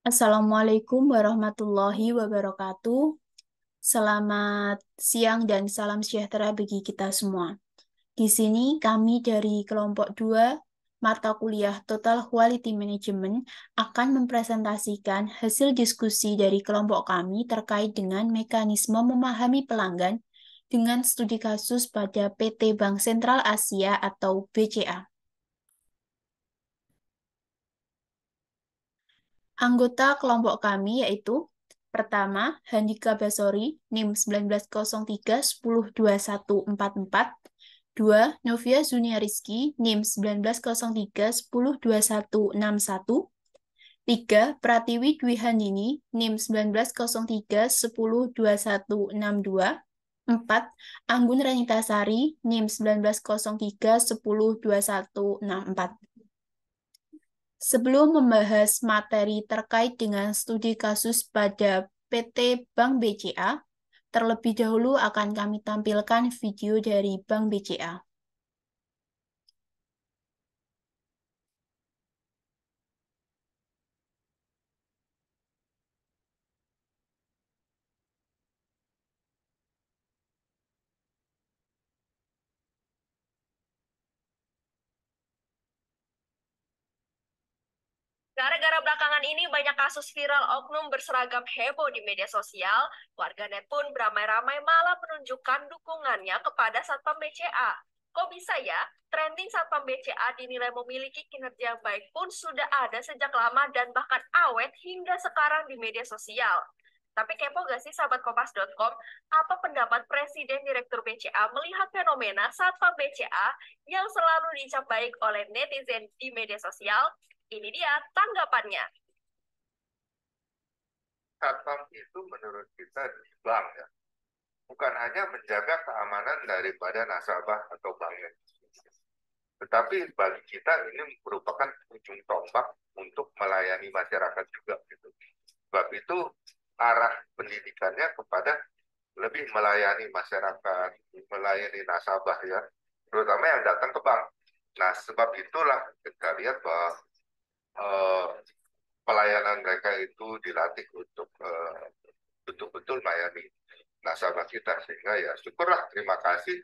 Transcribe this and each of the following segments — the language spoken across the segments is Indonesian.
Assalamualaikum warahmatullahi wabarakatuh. Selamat siang dan salam sejahtera bagi kita semua. Di sini kami dari kelompok 2 mata kuliah Total Quality Management akan mempresentasikan hasil diskusi dari kelompok kami terkait dengan mekanisme memahami pelanggan dengan studi kasus pada PT Bank Sentral Asia atau BCA. Anggota kelompok kami yaitu pertama, Handika Basori, NIM 1903-102144. Dua, Novia Zunia Rizky, NIM 1903-102161. Tiga, Pratiwi Dwi Handini, NIM 1903-102162. Empat, Anggun Ranitasari, NIM 1903-102164. Sebelum membahas materi terkait dengan studi kasus pada PT Bank BCA, terlebih dahulu akan kami tampilkan video dari Bank BCA. Gara-gara belakangan ini banyak kasus viral oknum berseragam heboh di media sosial, warganet pun beramai-ramai malah menunjukkan dukungannya kepada Satpam BCA. Kok bisa ya? Trending Satpam BCA dinilai memiliki kinerja yang baik pun sudah ada sejak lama dan bahkan awet hingga sekarang di media sosial. Tapi kepo gak sih sahabat Kompas.com, apa pendapat Presiden Direktur BCA melihat fenomena Satpam BCA yang selalu dicap baik oleh netizen di media sosial? Ini dia tanggapannya. Satpam itu menurut kita di bank ya, bukan hanya menjaga keamanan daripada nasabah atau banknya, tetapi bagi kita ini merupakan ujung tombak untuk melayani masyarakat juga gitu. Sebab itu arah pendidikannya kepada lebih melayani masyarakat, melayani nasabah ya, terutama yang datang ke bank. Nah, sebab itulah kita lihat bahwa pelayanan mereka itu dilatih untuk betul-betul melayani nasabah kita, sehingga ya syukurlah, terima kasih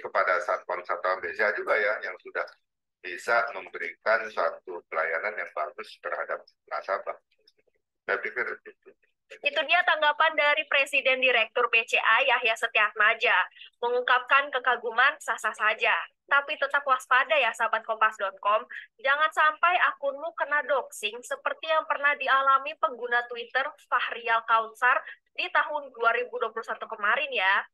kepada Satpam BCA juga ya yang sudah bisa memberikan suatu pelayanan yang bagus terhadap nasabah. Saya pikir itu. Itu dia tanggapan dari Presiden Direktur BCA Yahya Setiatmaja, mengungkapkan kekaguman sah-sah saja. Tapi tetap waspada ya sahabat Kompas.com, jangan sampai akunmu kena doxing seperti yang pernah dialami pengguna Twitter Fahrial Kautsar di tahun 2021 kemarin ya.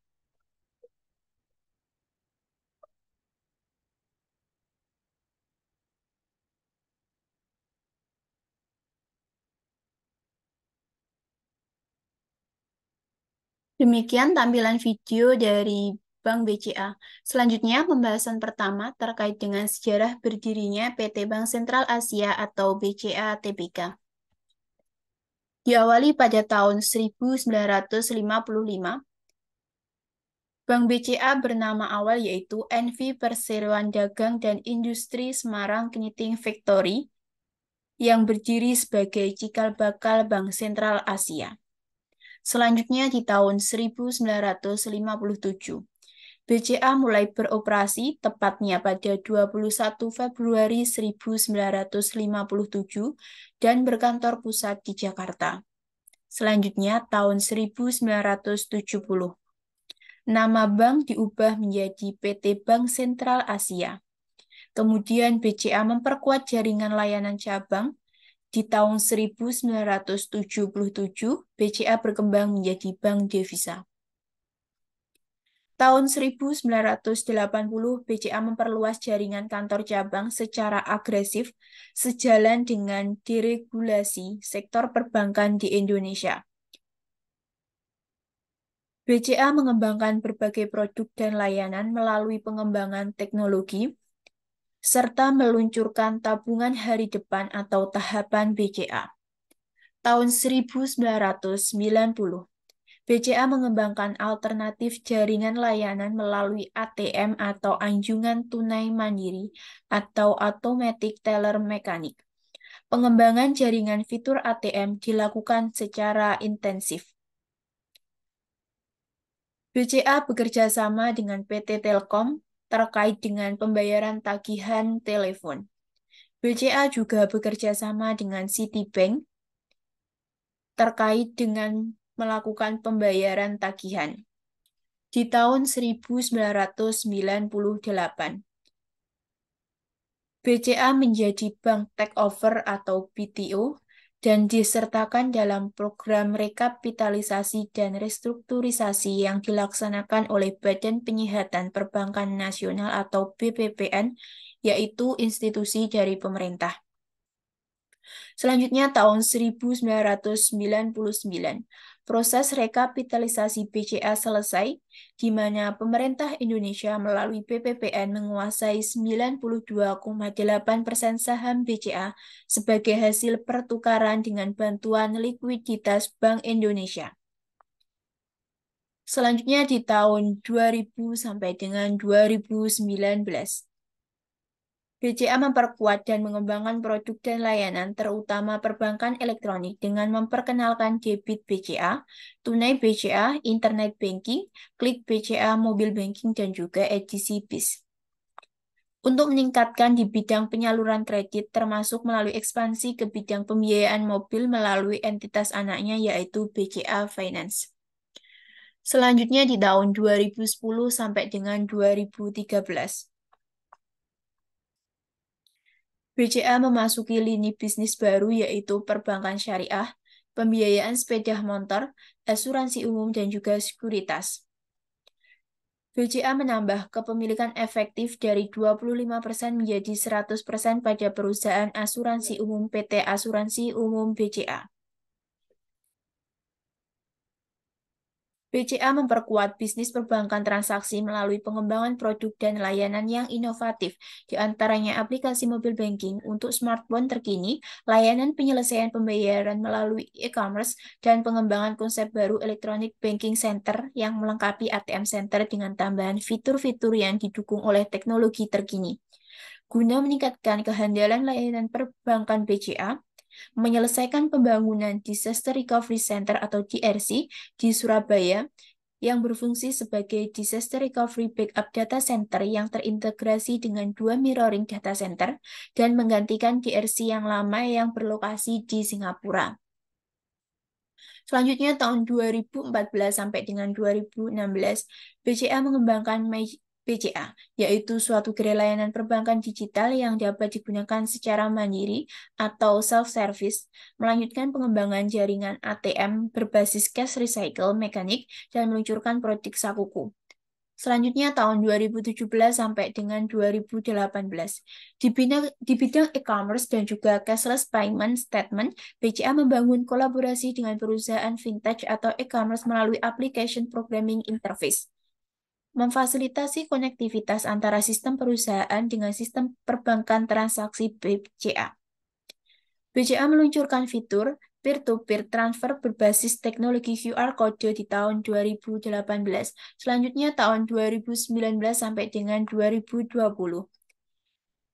Demikian tampilan video dari Bank BCA. Selanjutnya, pembahasan pertama terkait dengan sejarah berdirinya PT Bank Sentral Asia atau BCA Tbk. Diawali pada tahun 1955, Bank BCA bernama awal yaitu NV Perseroan Dagang dan Industri Semarang Knitting Factory yang berdiri sebagai cikal bakal Bank Sentral Asia. Selanjutnya di tahun 1957, BCA mulai beroperasi tepatnya pada 21 Februari 1957 dan berkantor pusat di Jakarta. Selanjutnya tahun 1970. Nama bank diubah menjadi PT Bank Sentral Asia. Kemudian BCA memperkuat jaringan layanan cabang. Di tahun 1977, BCA berkembang menjadi bank devisa. Tahun 1980, BCA memperluas jaringan kantor cabang secara agresif sejalan dengan deregulasi sektor perbankan di Indonesia. BCA mengembangkan berbagai produk dan layanan melalui pengembangan teknologi, serta meluncurkan tabungan hari depan atau tahapan BCA. Tahun 1990, BCA mengembangkan alternatif jaringan layanan melalui ATM atau anjungan tunai mandiri atau Automatic Teller Mechanic. Pengembangan jaringan fitur ATM dilakukan secara intensif. BCA bekerja sama dengan PT Telkom terkait dengan pembayaran tagihan telepon. BCA juga bekerja sama dengan Citibank terkait dengan melakukan pembayaran tagihan. Di tahun 1998, BCA menjadi bank takeover atau BTO dan disertakan dalam program rekapitalisasi dan restrukturisasi yang dilaksanakan oleh Badan Penyihatan Perbankan Nasional atau BPPN, yaitu institusi dari pemerintah. Selanjutnya tahun 1999, proses rekapitalisasi BCA selesai, di mana pemerintah Indonesia melalui BPPN menguasai 92,8% saham BCA sebagai hasil pertukaran dengan bantuan likuiditas Bank Indonesia. Selanjutnya di tahun 2000 sampai dengan 2019. BCA memperkuat dan mengembangkan produk dan layanan, terutama perbankan elektronik, dengan memperkenalkan debit BCA, tunai BCA, internet banking, klik BCA, mobile banking, dan juga edisi BIS. Untuk meningkatkan di bidang penyaluran kredit, termasuk melalui ekspansi ke bidang pembiayaan mobil melalui entitas anaknya, yaitu BCA Finance. Selanjutnya di tahun 2010 sampai dengan 2013. BCA memasuki lini bisnis baru yaitu perbankan syariah, pembiayaan sepeda motor, asuransi umum, dan juga sekuritas. BCA menambah kepemilikan efektif dari 25% menjadi 100% pada perusahaan asuransi umum PT Asuransi Umum BCA. BCA memperkuat bisnis perbankan transaksi melalui pengembangan produk dan layanan yang inovatif, di antaranya aplikasi mobile banking untuk smartphone terkini, layanan penyelesaian pembayaran melalui e-commerce, dan pengembangan konsep baru Electronic Banking Center yang melengkapi ATM Center dengan tambahan fitur-fitur yang didukung oleh teknologi terkini. Guna meningkatkan kehandalan layanan perbankan BCA, menyelesaikan pembangunan Disaster Recovery Center atau DRC di Surabaya yang berfungsi sebagai Disaster Recovery Backup Data Center yang terintegrasi dengan 2 mirroring data center dan menggantikan DRC yang lama yang berlokasi di Singapura. Selanjutnya tahun 2014 sampai dengan 2016, BCA mengembangkan BCA, yaitu suatu gerai layanan perbankan digital yang dapat digunakan secara mandiri atau self-service, melanjutkan pengembangan jaringan ATM berbasis cash recycle mekanik, dan meluncurkan produk Sakuku. Selanjutnya tahun 2017 sampai dengan 2018. Di bidang e-commerce dan juga cashless payment statement, BCA membangun kolaborasi dengan perusahaan vintage atau e-commerce melalui application programming interface, memfasilitasi konektivitas antara sistem perusahaan dengan sistem perbankan transaksi BCA. BCA meluncurkan fitur peer-to-peer transfer berbasis teknologi QR Code di tahun 2018. Selanjutnya tahun 2019 sampai dengan 2020.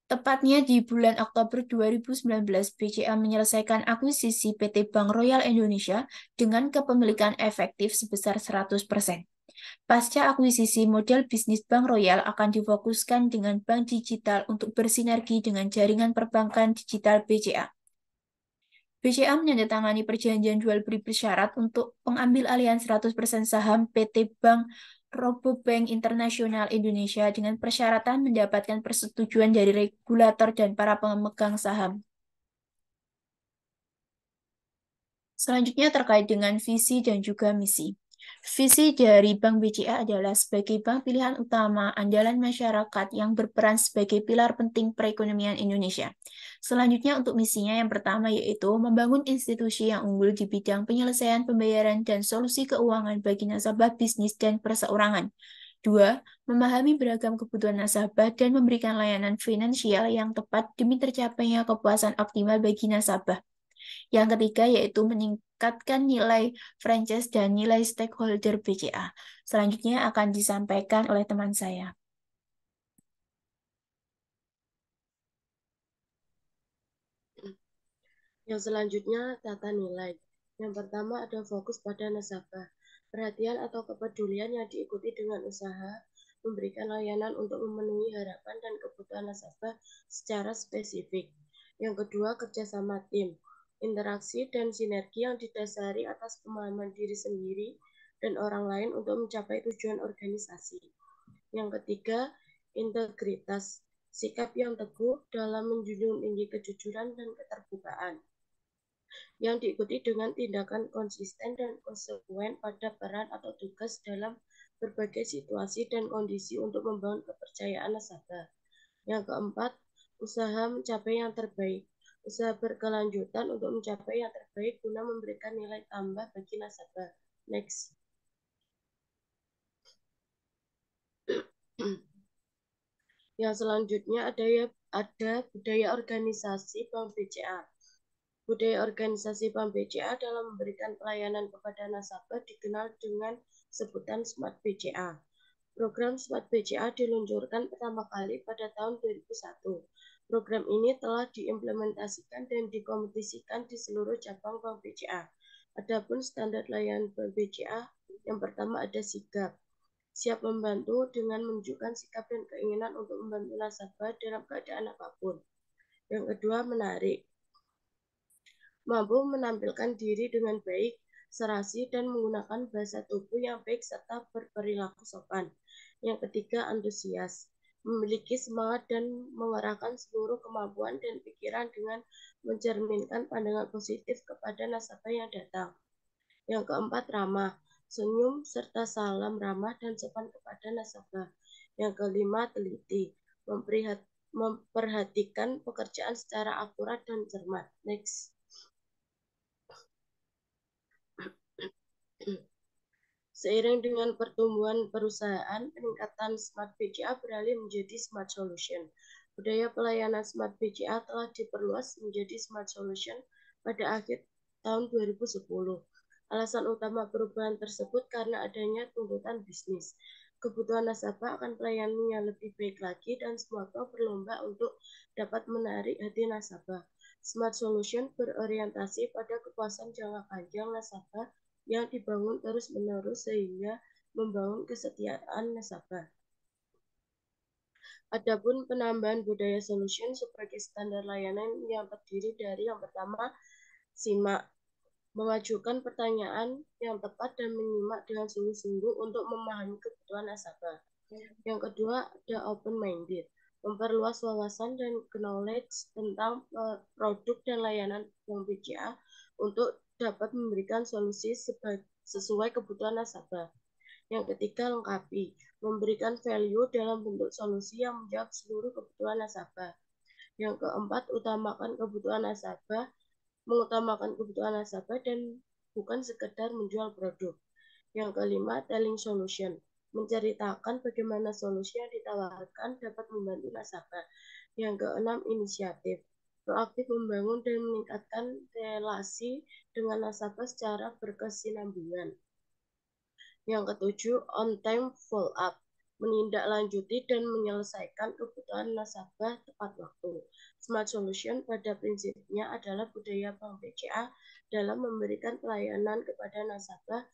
Tepatnya di bulan Oktober 2019, BCA menyelesaikan akuisisi PT Bank Royal Indonesia dengan kepemilikan efektif sebesar 100%. Pasca akuisisi, model bisnis Bank Royal akan difokuskan dengan bank digital untuk bersinergi dengan jaringan perbankan digital BCA. BCA menandatangani perjanjian jual beli bersyarat untuk pengambil alihan 100% saham PT Bank Robobank Internasional Indonesia dengan persyaratan mendapatkan persetujuan dari regulator dan para pemegang saham. Selanjutnya terkait dengan visi dan juga misi. Visi dari Bank BCA adalah sebagai bank pilihan utama andalan masyarakat yang berperan sebagai pilar penting perekonomian Indonesia. Selanjutnya untuk misinya yang pertama yaitu membangun institusi yang unggul di bidang penyelesaian pembayaran dan solusi keuangan bagi nasabah bisnis dan perseorangan. 2. Memahami beragam kebutuhan nasabah dan memberikan layanan finansial yang tepat demi tercapainya kepuasan optimal bagi nasabah. Yang ketiga yaitu meningkatkan nilai franchise dan nilai stakeholder BCA. Selanjutnya akan disampaikan oleh teman saya. Yang selanjutnya, tata nilai. Yang pertama ada fokus pada nasabah. Perhatian atau kepedulian yang diikuti dengan usaha memberikan layanan untuk memenuhi harapan dan kebutuhan nasabah secara spesifik. Yang kedua, kerjasama tim. Interaksi dan sinergi yang didasari atas pemahaman diri sendiri dan orang lain untuk mencapai tujuan organisasi. Yang ketiga, integritas. Sikap yang teguh dalam menjunjung tinggi kejujuran dan keterbukaan yang diikuti dengan tindakan konsisten dan konsekuen pada peran atau tugas dalam berbagai situasi dan kondisi untuk membangun kepercayaan nasabah. Yang keempat, usaha mencapai yang terbaik. Usaha berkelanjutan untuk mencapai yang terbaik guna memberikan nilai tambah bagi nasabah. Next. Yang selanjutnya ada budaya organisasi Bank BCA. Budaya organisasi Bank BCA dalam memberikan pelayanan kepada nasabah dikenal dengan sebutan Smart BCA. Program Smart BCA diluncurkan pertama kali pada tahun 2001. Program ini telah diimplementasikan dan dikompetisikan di seluruh cabang Bank BCA. Adapun standar layanan Bank BCA, yang pertama ada sigap. Siap membantu dengan menunjukkan sikap dan keinginan untuk membantu nasabah dalam keadaan apapun. Yang kedua, menarik. Mampu menampilkan diri dengan baik, serasi, dan menggunakan bahasa tubuh yang baik serta berperilaku sopan. Yang ketiga, antusias. Memiliki semangat dan mengerahkan seluruh kemampuan dan pikiran dengan mencerminkan pandangan positif kepada nasabah yang datang. Yang keempat, ramah. Senyum serta salam ramah dan sopan kepada nasabah. Yang kelima, teliti. Memperhatikan pekerjaan secara akurat dan cermat. Next. Seiring dengan pertumbuhan perusahaan, peningkatan Smart BCA beralih menjadi Smart Solution. Budaya pelayanan Smart BCA telah diperluas menjadi Smart Solution pada akhir tahun 2010. Alasan utama perubahan tersebut karena adanya tuntutan bisnis. Kebutuhan nasabah akan pelayanan yang lebih baik lagi dan semua bank berlomba untuk dapat menarik hati nasabah. Smart Solution berorientasi pada kepuasan jangka panjang nasabah yang dibangun terus-menerus sehingga membangun kesetiaan nasabah. Adapun penambahan budaya solution sebagai standar layanan yang terdiri dari yang pertama, simak. Mengajukan pertanyaan yang tepat dan menyimak dengan sungguh-sungguh untuk memahami kebutuhan nasabah. Yang kedua, ada open-minded. Memperluas wawasan dan knowledge tentang produk dan layanan Bank BCA untuk dapat memberikan solusi sesuai kebutuhan nasabah. Yang ketiga, lengkapi. Memberikan value dalam bentuk solusi yang menjawab seluruh kebutuhan nasabah. Yang keempat, mengutamakan kebutuhan nasabah dan bukan sekedar menjual produk. Yang kelima, telling solution. Menceritakan bagaimana solusi yang ditawarkan dapat membantu nasabah. Yang keenam, inisiatif. Proaktif membangun dan meningkatkan relasi dengan nasabah secara berkesinambungan. Yang ketujuh, on-time follow-up. Menindaklanjuti dan menyelesaikan kebutuhan nasabah tepat waktu. Smart Solution pada prinsipnya adalah budaya Bank BCA dalam memberikan pelayanan kepada nasabah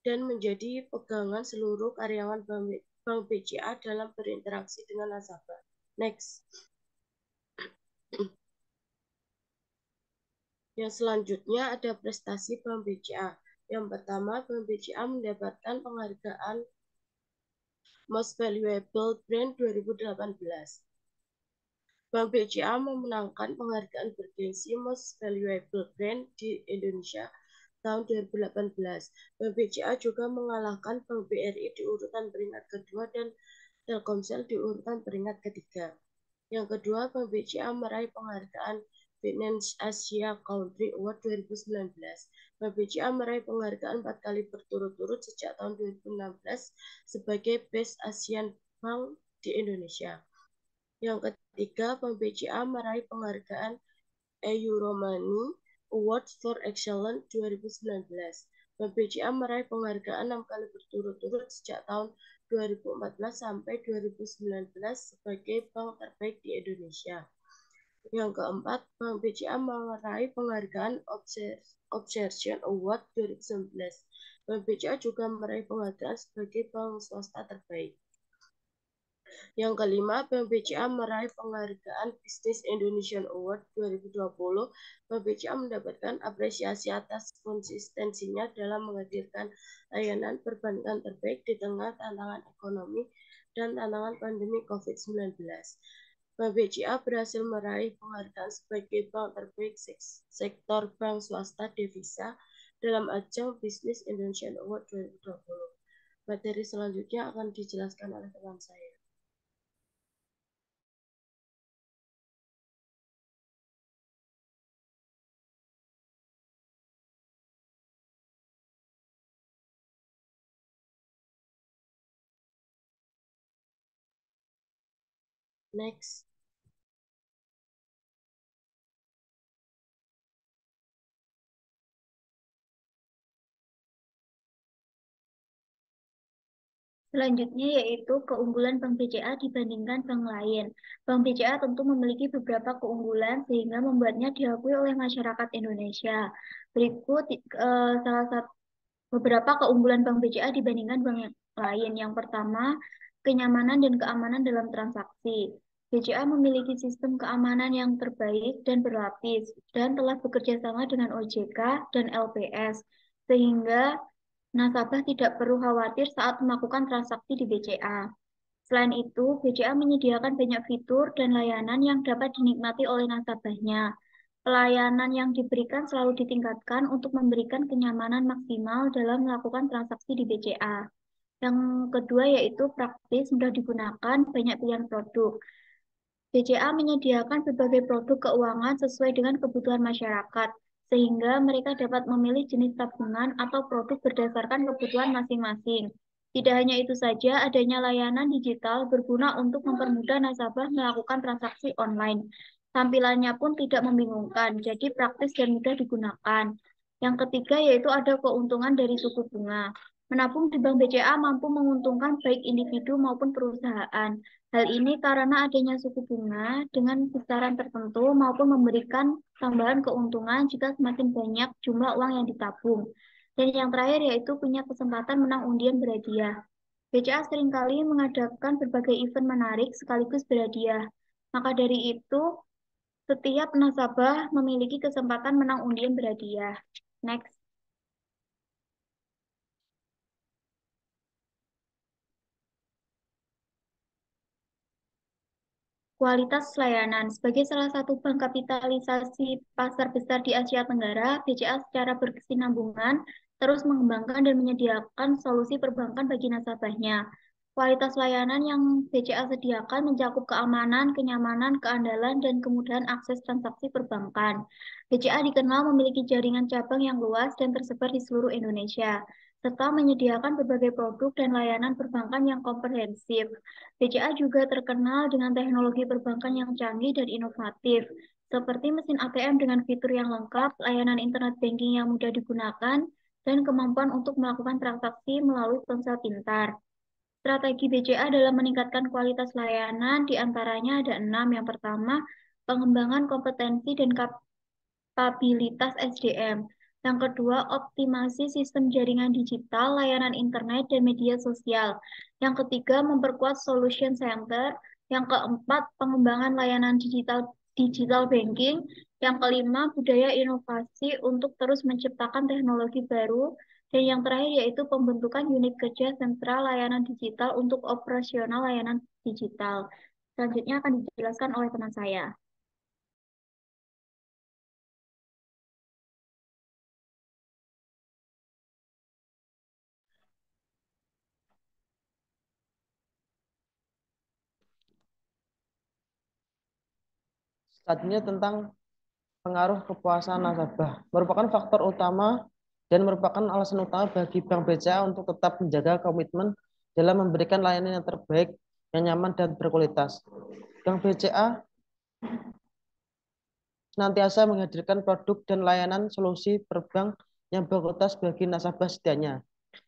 dan menjadi pegangan seluruh karyawan Bank BCA dalam berinteraksi dengan nasabah. Next. Yang selanjutnya ada prestasi Bank BCA. Yang pertama, Bank BCA mendapatkan penghargaan Most Valuable Brand 2018. Bank BCA memenangkan penghargaan bergengsi Most Valuable Brand di Indonesia tahun 2018. Bank BCA juga mengalahkan Bank BRI di urutan peringkat kedua dan Telkomsel di urutan peringkat ketiga. Yang kedua, Bank BCA meraih penghargaan Finance Asia Country Award 2019. Bank BCA meraih penghargaan 4 kali berturut-turut sejak tahun 2016 sebagai Best Asian Bank di Indonesia. Yang ketiga, Bank BCA meraih penghargaan Euromoney Awards for Excellence 2019. Bank BCA meraih penghargaan 6 kali berturut-turut sejak tahun 2014 sampai 2019 sebagai bank terbaik di Indonesia. Yang keempat, Bank BCA meraih penghargaan Observation Award 2019. Bank BCA juga meraih penghargaan sebagai bank swasta terbaik. Yang kelima, Bank BCA meraih penghargaan Business Indonesian Award 2020. Bank BCA mendapatkan apresiasi atas konsistensinya dalam menghadirkan layanan perbankan terbaik di tengah tantangan ekonomi dan tantangan pandemi COVID-19. Bank BCA berhasil meraih penghargaan sebagai bank terbaik sektor bank swasta devisa dalam ajang Business Indonesian Award 2020. Materi selanjutnya akan dijelaskan oleh teman saya. Next. Selanjutnya yaitu keunggulan Bank BCA dibandingkan bank lain. Bank BCA tentu memiliki beberapa keunggulan sehingga membuatnya diakui oleh masyarakat Indonesia. Berikut salah satu beberapa keunggulan Bank BCA dibandingkan bank yang lain. Yang pertama, kenyamanan dan keamanan dalam transaksi. BCA memiliki sistem keamanan yang terbaik dan berlapis dan telah bekerja sama dengan OJK dan LPS sehingga nasabah tidak perlu khawatir saat melakukan transaksi di BCA. Selain itu, BCA menyediakan banyak fitur dan layanan yang dapat dinikmati oleh nasabahnya. Pelayanan yang diberikan selalu ditingkatkan untuk memberikan kenyamanan maksimal dalam melakukan transaksi di BCA. Yang kedua yaitu praktis, mudah digunakan, banyak pilihan produk. BCA menyediakan berbagai produk keuangan sesuai dengan kebutuhan masyarakat, sehingga mereka dapat memilih jenis tabungan atau produk berdasarkan kebutuhan masing-masing. Tidak hanya itu saja, adanya layanan digital berguna untuk mempermudah nasabah melakukan transaksi online. Tampilannya pun tidak membingungkan, jadi praktis dan mudah digunakan. Yang ketiga yaitu ada keuntungan dari suku bunga. Menabung di Bank BCA mampu menguntungkan baik individu maupun perusahaan. Hal ini karena adanya suku bunga dengan besaran tertentu maupun memberikan tambahan keuntungan jika semakin banyak jumlah uang yang ditabung. Dan yang terakhir yaitu punya kesempatan menang undian berhadiah. BCA seringkali mengadakan berbagai event menarik sekaligus berhadiah. Maka dari itu, setiap nasabah memiliki kesempatan menang undian berhadiah. Next. Kualitas layanan. Sebagai salah satu bank kapitalisasi pasar besar di Asia Tenggara, BCA secara berkesinambungan terus mengembangkan dan menyediakan solusi perbankan bagi nasabahnya. Kualitas layanan yang BCA sediakan mencakup keamanan, kenyamanan, keandalan, dan kemudahan akses transaksi perbankan. BCA dikenal memiliki jaringan cabang yang luas dan tersebar di seluruh Indonesia, serta menyediakan berbagai produk dan layanan perbankan yang komprehensif. BCA juga terkenal dengan teknologi perbankan yang canggih dan inovatif, seperti mesin ATM dengan fitur yang lengkap, layanan internet banking yang mudah digunakan, dan kemampuan untuk melakukan transaksi melalui ponsel pintar. Strategi BCA dalam meningkatkan kualitas layanan diantaranya ada 6. Yang pertama, pengembangan kompetensi dan kapabilitas SDM. Yang kedua, optimasi sistem jaringan digital, layanan internet, dan media sosial. Yang ketiga, memperkuat solution center. Yang keempat, pengembangan layanan digital banking. Yang kelima, budaya inovasi untuk terus menciptakan teknologi baru. Dan yang terakhir yaitu pembentukan unit kerja sentral layanan digital untuk operasional layanan digital. Selanjutnya akan dijelaskan oleh teman saya. Selanjutnya tentang pengaruh kepuasan nasabah. Merupakan faktor utama dan merupakan alasan utama bagi Bank BCA untuk tetap menjaga komitmen dalam memberikan layanan yang terbaik, yang nyaman dan berkualitas. Bank BCA senantiasa menghadirkan produk dan layanan solusi perbank yang berkualitas bagi nasabah setianya.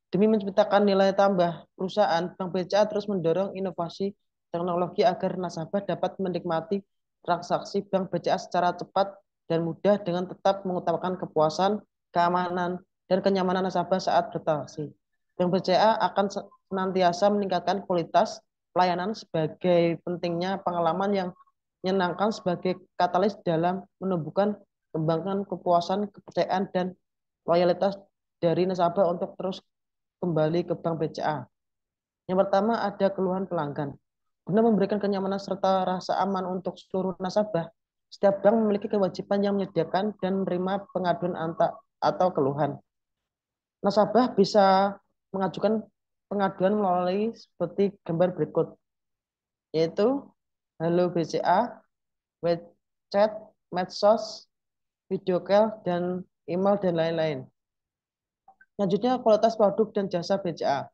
Demi menciptakan nilai tambah perusahaan, Bank BCA terus mendorong inovasi teknologi agar nasabah dapat menikmati transaksi Bank BCA secara cepat dan mudah dengan tetap mengutamakan kepuasan, keamanan, dan kenyamanan nasabah saat bertransaksi. Bank BCA akan senantiasa meningkatkan kualitas pelayanan sebagai pentingnya pengalaman yang menyenangkan sebagai katalis dalam menumbuhkan kembangkan kepuasan, kepercayaan, dan loyalitas dari nasabah untuk terus kembali ke Bank BCA. Yang pertama ada keluhan pelanggan. Guna memberikan kenyamanan serta rasa aman untuk seluruh nasabah, setiap bank memiliki kewajiban yang menyediakan dan menerima pengaduan atau keluhan. Nasabah bisa mengajukan pengaduan melalui seperti gambar berikut, yaitu Halo BCA, web chat, medsos, video call, dan email, dan lain-lain. Selanjutnya, kualitas produk dan jasa BCA.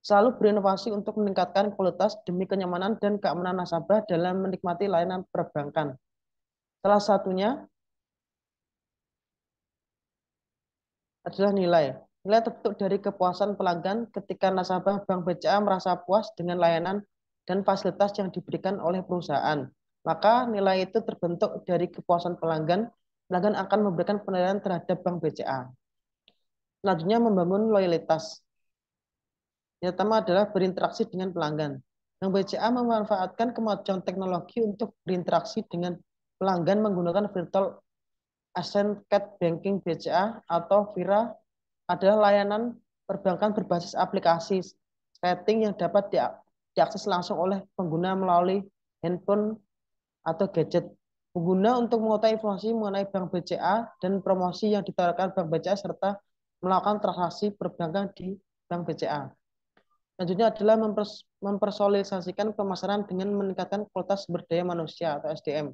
Selalu berinovasi untuk meningkatkan kualitas demi kenyamanan dan keamanan nasabah dalam menikmati layanan perbankan. Salah satunya adalah nilai. Nilai terbentuk dari kepuasan pelanggan ketika nasabah Bank BCA merasa puas dengan layanan dan fasilitas yang diberikan oleh perusahaan. Maka nilai itu terbentuk dari kepuasan pelanggan. Pelanggan akan memberikan penilaian terhadap Bank BCA. Selanjutnya, membangun loyalitas. Yang pertama adalah berinteraksi dengan pelanggan. Bank BCA memanfaatkan kemajuan teknologi untuk berinteraksi dengan pelanggan menggunakan Virtual Assistant Banking BCA atau VIRA adalah layanan perbankan berbasis aplikasi chatting yang dapat diakses langsung oleh pengguna melalui handphone atau gadget. Pengguna untuk mengetahui informasi mengenai Bank BCA dan promosi yang ditawarkan Bank BCA serta melakukan transaksi perbankan di Bank BCA. Selanjutnya adalah mempersosialisasikan pemasaran dengan meningkatkan kualitas sumber daya manusia atau SDM.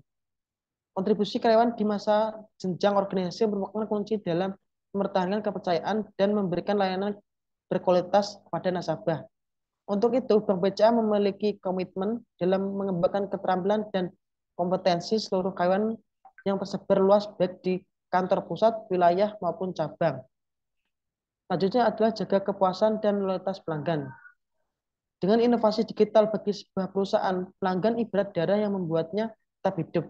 Kontribusi karyawan di masa jenjang organisasi merupakan kunci dalam mempertahankan kepercayaan dan memberikan layanan berkualitas kepada nasabah. Untuk itu, Bank BCA memiliki komitmen dalam mengembangkan keterampilan dan kompetensi seluruh karyawan yang tersebar luas baik di kantor pusat, wilayah, maupun cabang. Selanjutnya adalah jaga kepuasan dan loyalitas pelanggan. Dengan inovasi digital bagi sebuah perusahaan, pelanggan ibarat darah yang membuatnya tetap hidup.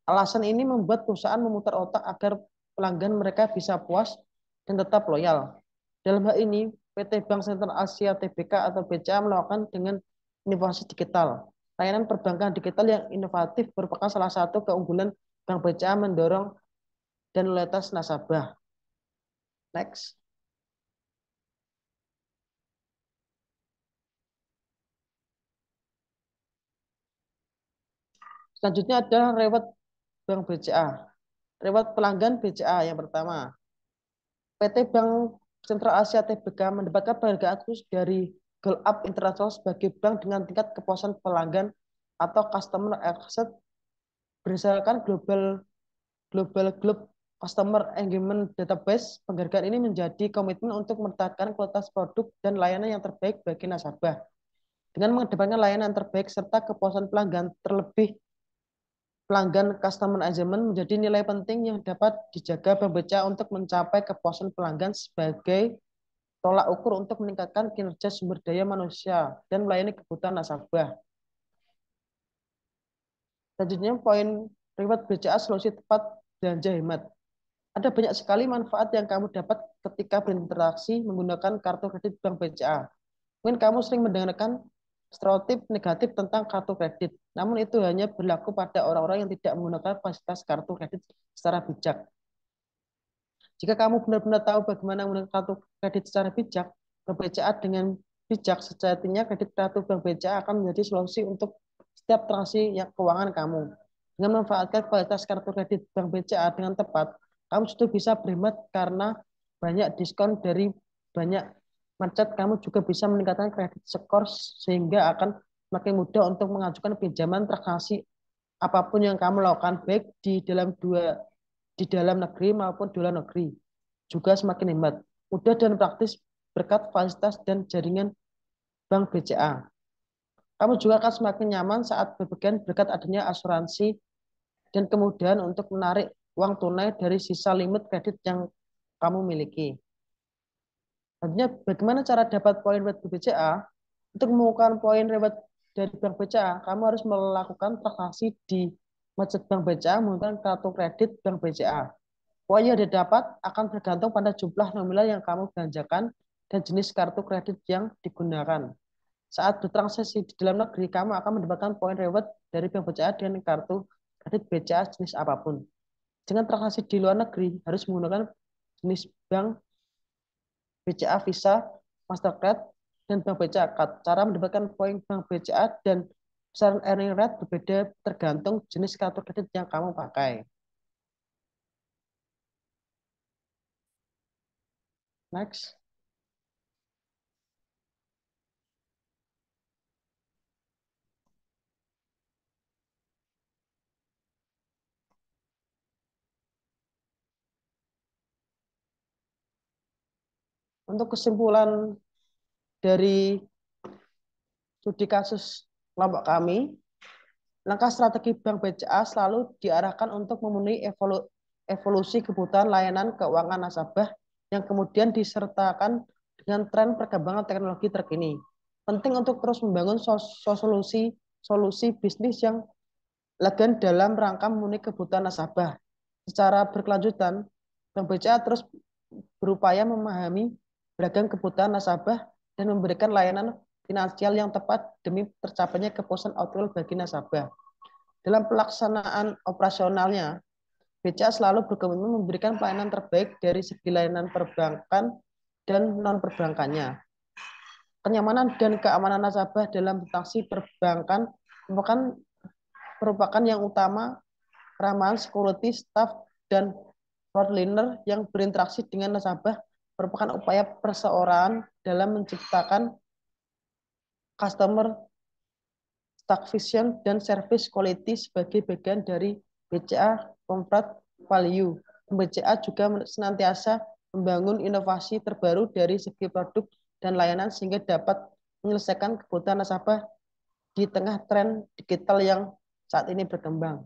Alasan ini membuat perusahaan memutar otak agar pelanggan mereka bisa puas dan tetap loyal. Dalam hal ini, PT Bank Sentral Asia Tbk atau BCA melakukan dengan inovasi digital. Layanan perbankan digital yang inovatif merupakan salah satu keunggulan Bank BCA mendorong dan loyalitas nasabah. Next. Selanjutnya adalah reward Bank BCA. Reward pelanggan BCA yang pertama. PT Bank Sentral Asia Tbk mendapatkan penghargaan khusus dari Gold Up International sebagai bank dengan tingkat kepuasan pelanggan atau customer access berdasarkan Global Customer Engagement Database. Penghargaan ini menjadi komitmen untuk mempertahankan kualitas produk dan layanan yang terbaik bagi nasabah. Dengan mengedepankan layanan terbaik serta kepuasan pelanggan, terlebih pelanggan customer engagement menjadi nilai penting yang dapat dijaga Bank BCA untuk mencapai kepuasan pelanggan sebagai tolak ukur untuk meningkatkan kinerja sumber daya manusia dan melayani kebutuhan nasabah. Selanjutnya, poin reward BCA solusi tepat belanja hemat. Ada banyak sekali manfaat yang kamu dapat ketika berinteraksi menggunakan kartu kredit Bank BCA. Mungkin kamu sering mendengarkan stereotip negatif tentang kartu kredit. Namun itu hanya berlaku pada orang-orang yang tidak menggunakan fasilitas kartu kredit secara bijak. Jika kamu benar-benar tahu bagaimana menggunakan kartu kredit secara bijak, Bank BCA dengan bijak, sejatinya kredit kartu Bank BCA akan menjadi solusi untuk setiap transaksi keuangan kamu. Dengan memanfaatkan kualitas kartu kredit Bank BCA dengan tepat, kamu sudah bisa berhemat karena banyak diskon dari banyak merchant. Kamu juga bisa meningkatkan kredit skor sehingga akan semakin mudah untuk mengajukan pinjaman transaksi apapun yang kamu lakukan, baik di dalam negeri maupun di luar negeri. Juga semakin hemat, mudah dan praktis berkat fasilitas dan jaringan Bank BCA. Kamu juga akan semakin nyaman saat berpergian berkat adanya asuransi dan kemudahan untuk menarik uang tunai dari sisa limit kredit yang kamu miliki. Artinya bagaimana cara dapat poin reward BPCA? Untuk menemukan poin reward dari Bank BCA, kamu harus melakukan transaksi di merchant Bank BCA menggunakan kartu kredit Bank BCA. Poin yang didapat akan bergantung pada jumlah nominal yang kamu belanjakan dan jenis kartu kredit yang digunakan. Saat bertransaksi di dalam negeri, kamu akan mendapatkan poin reward dari Bank BCA dengan kartu kredit BCA jenis apapun. Dengan transaksi di luar negeri, harus menggunakan jenis bank BCA Visa, Mastercard, dan Bank BCA Card. Cara mendapatkan poin Bank BCA dan besaran earning rate berbeda tergantung jenis kartu kredit yang kamu pakai. Next. Untuk kesimpulan dari studi kasus kelompok kami, langkah strategi Bank BCA selalu diarahkan untuk memenuhi evolusi kebutuhan layanan keuangan nasabah yang kemudian disertakan dengan tren perkembangan teknologi terkini. Penting untuk terus membangun solusi bisnis yang elegan dalam rangka memenuhi kebutuhan nasabah. Secara berkelanjutan, Bank BCA terus berupaya memahami beragam kebutuhan nasabah dan memberikan layanan finansial yang tepat demi tercapainya kepuasan optimal bagi nasabah. Dalam pelaksanaan operasionalnya, BCA selalu berkomitmen memberikan pelayanan terbaik dari segi layanan perbankan dan non-perbankannya. Kenyamanan dan keamanan nasabah dalam transaksi perbankan merupakan yang utama. Keramahan security, staff, dan frontliner yang berinteraksi dengan nasabah merupakan upaya perseorangan dalam menciptakan customer satisfaction dan service quality sebagai bagian dari BCA Corporate Value. BCA juga senantiasa membangun inovasi terbaru dari segi produk dan layanan sehingga dapat menyelesaikan kebutuhan nasabah di tengah tren digital yang saat ini berkembang.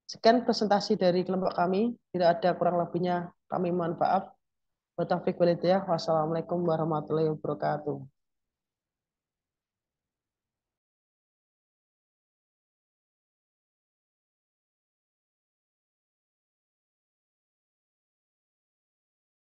Sekian presentasi dari kelompok kami. Tidak ada kurang lebihnya kami mohon maaf. Wassalamualaikum warahmatullahi wabarakatuh.